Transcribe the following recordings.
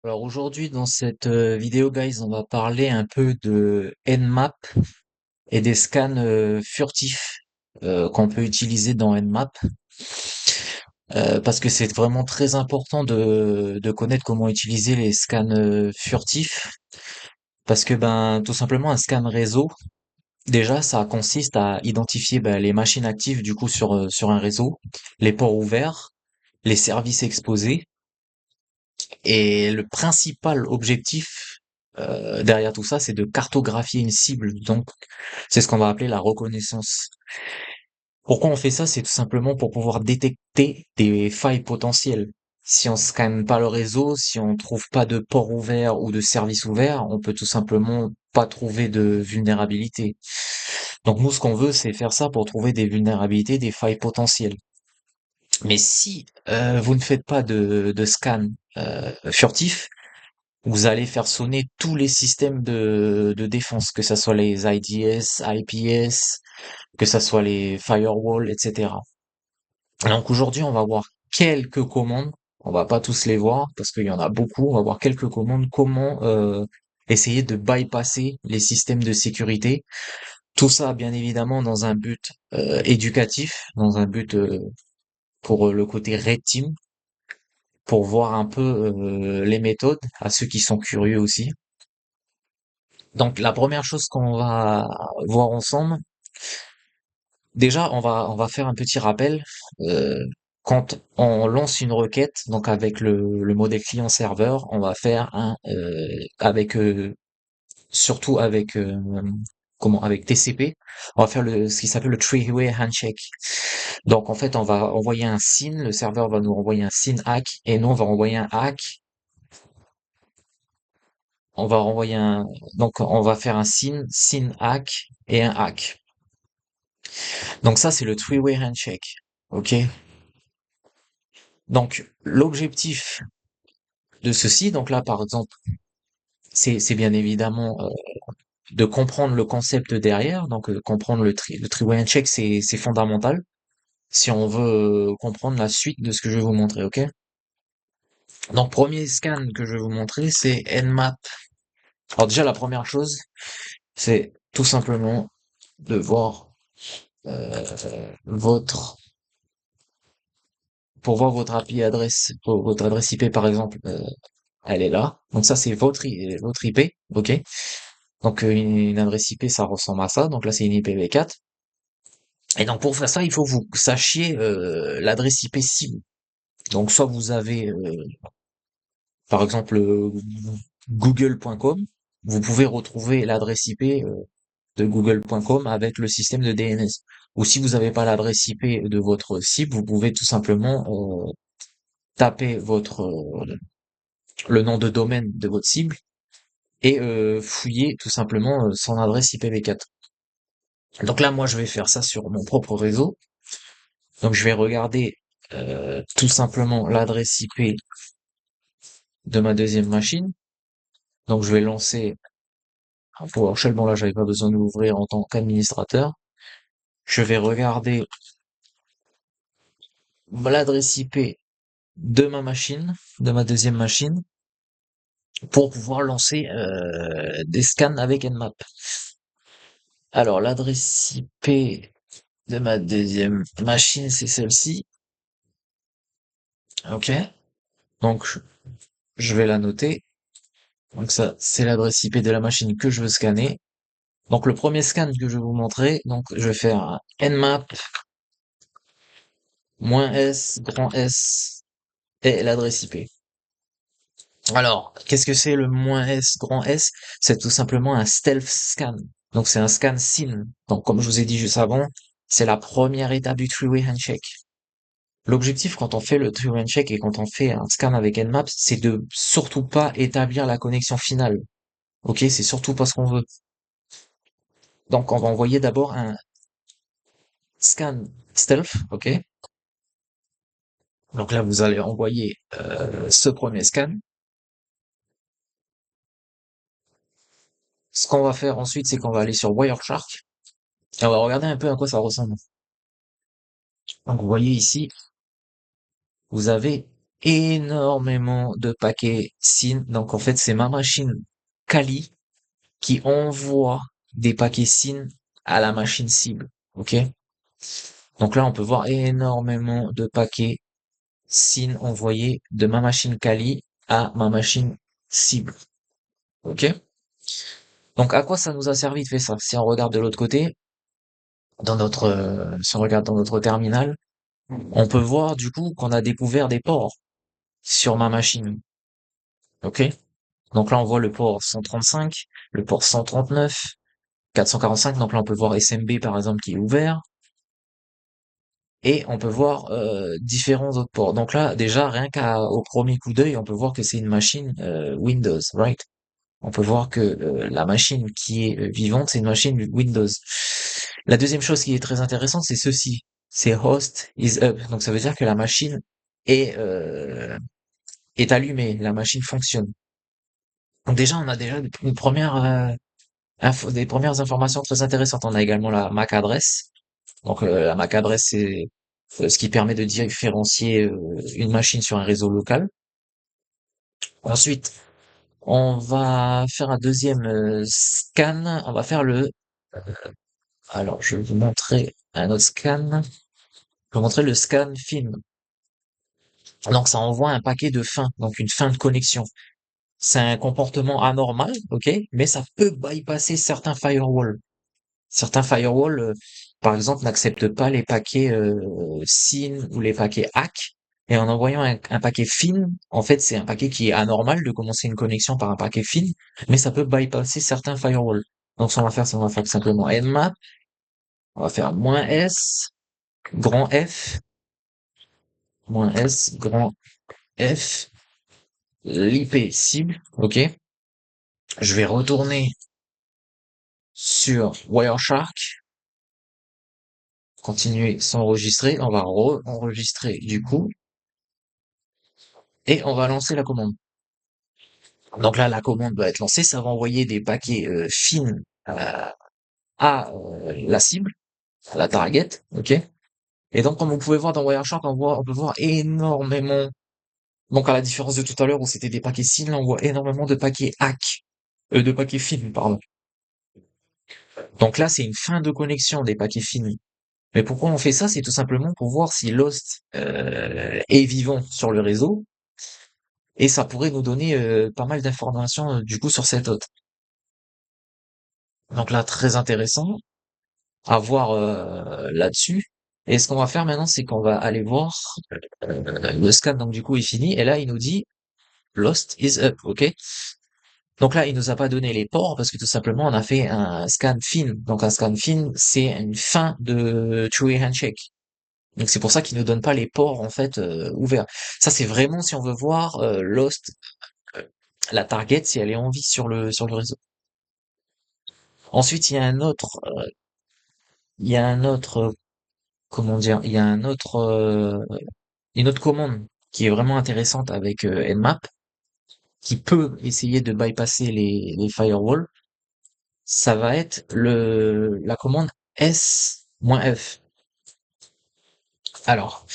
Alors aujourd'hui, dans cette vidéo, guys, on va parler un peu de Nmap et des scans furtifs qu'on peut utiliser dans Nmap, parce que c'est vraiment très important de connaître comment utiliser les scans furtifs, parce que ben tout simplement un scan réseau, déjà ça consiste à identifier ben, les machines actives du coup sur un réseau, les ports ouverts, les services exposés. Et le principal objectif derrière tout ça, c'est de cartographier une cible. Donc, c'est ce qu'on va appeler la reconnaissance. Pourquoi on fait ça? C'est tout simplement pour pouvoir détecter des failles potentielles. Si on scanne pas le réseau, si on trouve pas de port ouvert ou de service ouvert, on peut tout simplement pas trouver de vulnérabilité. Donc nous, ce qu'on veut, c'est faire ça pour trouver des vulnérabilités, des failles potentielles. Mais si vous ne faites pas de scan furtif, vous allez faire sonner tous les systèmes de défense, que ça soit les IDS, IPS, que ça soit les firewalls, etc. Donc aujourd'hui, on va voir quelques commandes. On va pas tous les voir parce qu'il y en a beaucoup. On va voir quelques commandes. Comment essayer de bypasser les systèmes de sécurité. Tout ça, bien évidemment, dans un but éducatif, dans un but pour le côté red team, pour voir un peu les méthodes à ceux qui sont curieux aussi. Donc la première chose qu'on va voir ensemble, déjà on va faire un petit rappel. Euh, Quand on lance une requête, donc avec le modèle client-serveur, on va faire un avec surtout avec comment avec TCP, on va faire ce qui s'appelle le three-way handshake. Donc en fait on va envoyer un SYN, le serveur va nous envoyer un SYN ACK et nous on va envoyer un ACK. On va renvoyer un donc on va faire un SYN ACK et un ACK. Donc ça, c'est le three-way handshake. OK? Donc l'objectif de ceci, donc là par exemple, c'est bien évidemment de comprendre le concept derrière, donc comprendre le three-way handshake, c'est fondamental si on veut comprendre la suite de ce que je vais vous montrer, OK? Donc premier scan que je vais vous montrer, c'est Nmap. Alors déjà la première chose, c'est tout simplement de voir euh, votre pour voir votre IP adresse, votre adresse IP par exemple, elle est là. Donc ça, c'est votre IP, ok? Donc une adresse IP, ça ressemble à ça. Donc là, c'est une IPv4. Et donc pour faire ça, il faut que vous sachiez l'adresse IP cible. Donc soit vous avez, par exemple, google.com, vous pouvez retrouver l'adresse IP de google.com avec le système de DNS. Ou si vous n'avez pas l'adresse IP de votre cible, vous pouvez tout simplement taper le nom de domaine de votre cible et fouiller tout simplement son adresse IPv4. Donc là, moi, je vais faire ça sur mon propre réseau. Donc je vais regarder tout simplement l'adresse IP de ma deuxième machine. Donc je vais lancer un PowerShell. Bon là, j'avais pas besoin de l'ouvrir en tant qu'administrateur. Je vais regarder l'adresse IP de ma machine, de ma deuxième machine, pour pouvoir lancer des scans avec Nmap. Alors l'adresse IP de ma deuxième machine, c'est celle-ci. Ok. Donc je vais la noter. Donc ça, c'est l'adresse IP de la machine que je veux scanner. Donc le premier scan que je vais vous montrer, donc je vais faire un nmap -s grand S et l'adresse IP. Alors, qu'est-ce que c'est le -s grand S? C'est tout simplement un stealth scan. Donc c'est un scan SYN. Donc comme je vous ai dit juste avant, c'est la première étape du three-way handshake. L'objectif quand on fait le three-way handshake et quand on fait un scan avec Nmap, c'est de surtout pas établir la connexion finale. Ok, c'est surtout pas ce qu'on veut. Donc on va envoyer d'abord un scan stealth, ok? Donc là vous allez envoyer ce premier scan. Ce qu'on va faire ensuite, c'est qu'on va aller sur Wireshark et on va regarder un peu à quoi ça ressemble. Donc vous voyez ici, vous avez énormément de paquets SYN. Donc en fait, c'est ma machine Kali qui envoie des paquets SYN à la machine cible. Ok? Donc là, on peut voir énormément de paquets SYN envoyés de ma machine Kali à ma machine cible. Ok? Donc à quoi ça nous a servi de faire ça? Si on regarde de l'autre côté, si on regarde dans notre terminal, on peut voir du coup qu'on a découvert des ports sur ma machine. Ok? Donc là, on voit le port 135, le port 139, 445. Donc là, on peut voir SMB par exemple qui est ouvert. Et on peut voir différents autres ports. Donc là, déjà, rien qu'au premier coup d'œil, on peut voir que c'est une machine Windows, right? On peut voir que la machine qui est vivante, c'est une machine Windows. La deuxième chose qui est très intéressante, c'est ceci. C'est host is up. Donc ça veut dire que la machine est, euh, est allumée, la machine fonctionne. Donc déjà, on a déjà une première, des premières informations très intéressantes. On a également la MAC adresse. Donc la MAC adresse, c'est ce qui permet de différencier une machine sur un réseau local. Ensuite, on va faire un deuxième scan. On va faire alors je vais vous montrer un autre scan. Je vais vous montrer le scan film. Donc ça envoie un paquet de fin, donc une fin de connexion. C'est un comportement anormal, ok, mais ça peut bypasser certains firewalls. Certains firewalls, par exemple, n'acceptent pas les paquets SYN ou les paquets ACK. Et en envoyant un paquet FIN, en fait, c'est un paquet qui est anormal de commencer une connexion par un paquet FIN, mais ça peut bypasser certains firewalls. Donc, ce qu'on va faire, c'est qu'on va faire simplement nmap, on va faire -s, grand F, -s, grand F, l'IP cible, ok. Je vais retourner sur Wireshark, continuer sans enregistrer, on va re-enregistrer du coup, et on va lancer la commande. Donc là, la commande va être lancée, ça va envoyer des paquets FIN à la cible, à la target, ok? Et donc, comme vous pouvez voir dans Wireshark, on peut voir énormément. Donc, à la différence de tout à l'heure où c'était des paquets SYN, là, on voit énormément de paquets hack, de paquets FIN, pardon. Donc là, c'est une fin de connexion des paquets FIN. Mais pourquoi on fait ça? C'est tout simplement pour voir si Lost est vivant sur le réseau, et ça pourrait nous donner pas mal d'informations du coup sur cet hôte. Donc là, très intéressant à voir là-dessus. Et ce qu'on va faire maintenant, c'est qu'on va aller voir le scan. Donc du coup, est fini. Et là, il nous dit Lost is up. Ok. Donc là, il nous a pas donné les ports parce que tout simplement, on a fait un scan fin. Donc un scan fin, c'est une fin de two-way handshake. Donc c'est pour ça qu'il nous donne pas les ports en fait ouverts. Ça, c'est vraiment si on veut voir Lost, euh, la target, si elle est en vie sur le réseau. Ensuite, il y a un autre, comment dire, il y a un autre une autre commande qui est vraiment intéressante avec Nmap, qui peut essayer de bypasser les firewalls, ça va être la commande s-f. Alors,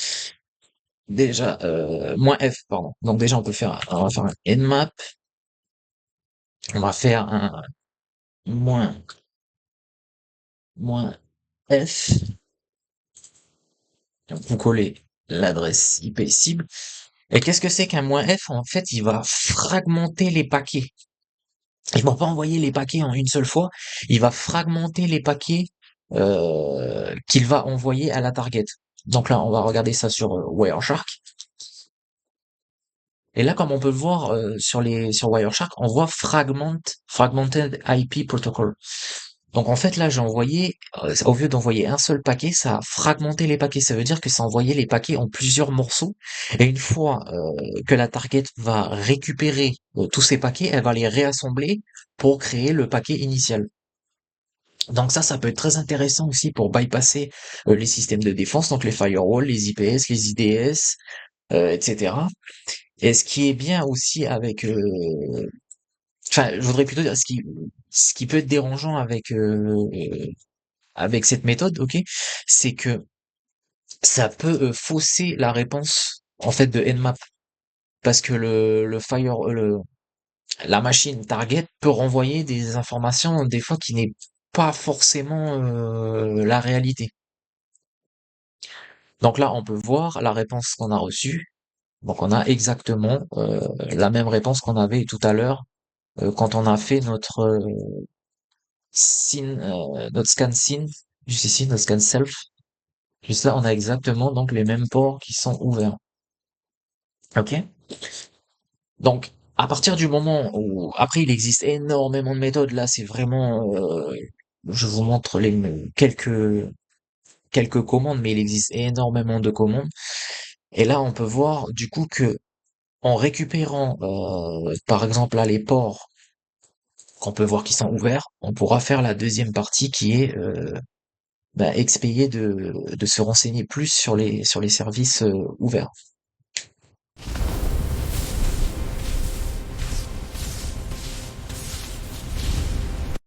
déjà, -f, pardon. Donc déjà, on va faire un nmap, on va faire un moins, moins f, donc vous collez l'adresse IP cible. Et qu'est-ce que c'est qu'un -f? En fait, il va fragmenter les paquets. Il va pas envoyer les paquets en une seule fois, il va fragmenter les paquets qu'il va envoyer à la target. Donc là, on va regarder ça sur Wireshark. Et là, comme on peut le voir sur Wireshark, on voit fragmented IP protocol. Donc en fait là, j'ai envoyé, au lieu d'envoyer un seul paquet, ça a fragmenté les paquets. Ça veut dire que ça a envoyé les paquets en plusieurs morceaux. Et une fois que la target va récupérer tous ces paquets, elle va les réassembler pour créer le paquet initial. Donc ça peut être très intéressant aussi pour bypasser les systèmes de défense, donc les firewalls, les IPS, les IDS, etc. Et ce qui est bien aussi avec, enfin, je voudrais plutôt dire ce qui peut être dérangeant avec cette méthode, ok, c'est que ça peut fausser la réponse en fait de Nmap. parce que la machine target peut renvoyer des informations des fois qui n'est pas forcément la réalité. Donc là, on peut voir la réponse qu'on a reçue. Donc on a exactement la même réponse qu'on avait tout à l'heure quand on a fait notre scan SIN, juste ici, notre scan self. Juste là, on a exactement donc les mêmes ports qui sont ouverts. Ok? Donc, à partir du moment où, après, il existe énormément de méthodes. Là, c'est vraiment, je vous montre quelques commandes, mais il existe énormément de commandes. Et là, on peut voir du coup que en récupérant, par exemple, là, les ports qu'on peut voir qui sont ouverts, on pourra faire la deuxième partie qui est expayer de se renseigner plus sur les services ouverts.